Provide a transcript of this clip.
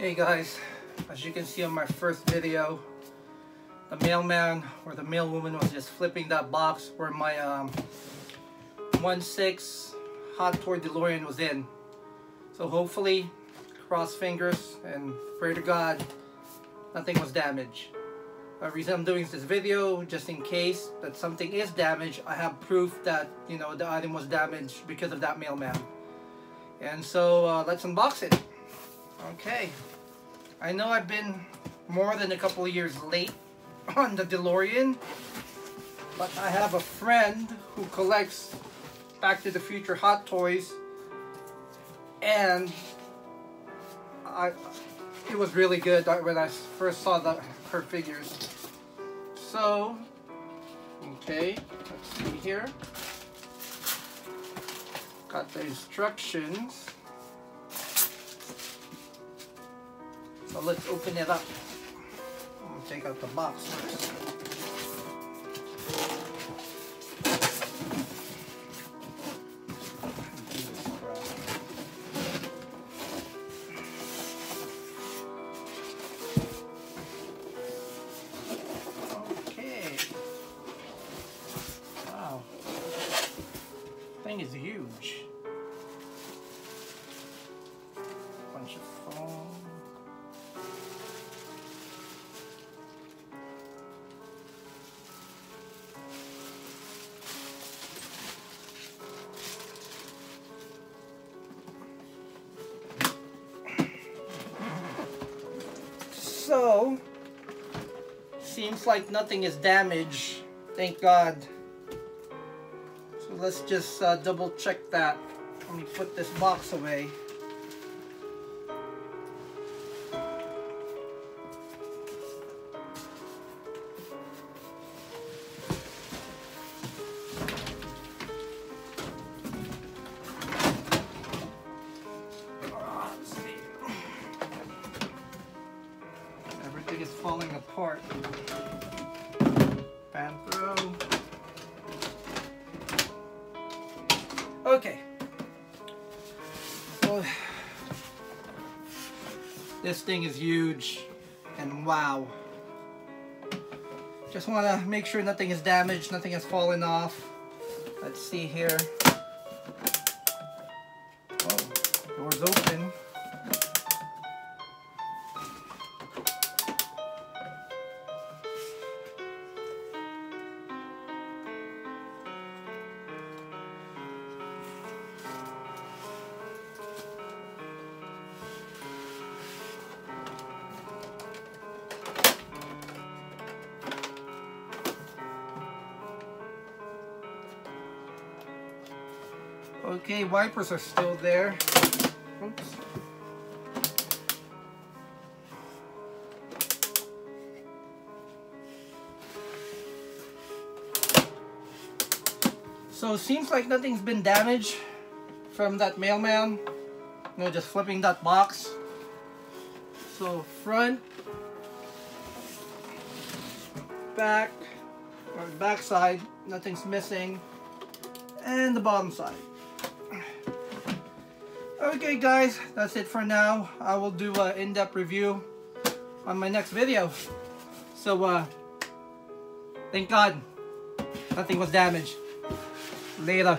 Hey guys, as you can see on my first video, the mailman or the mailwoman was just flipping that box where my 1.6 hot toy DeLorean was in. So hopefully, cross fingers and pray to God, nothing was damaged. The reason I'm doing this video, just in case that something is damaged, I have proof that, you know, the item was damaged because of that mailman. And so let's unbox it. Okay, I know I've been more than a couple of years late on the DeLorean, but I have a friend who collects Back to the Future Hot Toys, and it was really good when I first saw her figures. So, okay, let's see here. Got the instructions. So let's open it up. I'm gonna take out the box first. Okay. Wow. Thing is huge. Bunch of foam. So, seems like nothing is damaged, thank God. So let's just double check that. Let me put this box away. Everything is falling apart. Pan throw. Okay. So this thing is huge, and wow. Just want to make sure nothing is damaged, nothing has fallen off. Let's see here. Oh, door's open. Okay, wipers are still there. Oops. So it seems like nothing's been damaged from that mailman. You know, just flipping that box. So front, back, or back side, nothing's missing. And the bottom side. Okay guys, that's it for now. I will do an in-depth review on my next video. So thank God nothing was damaged. Later.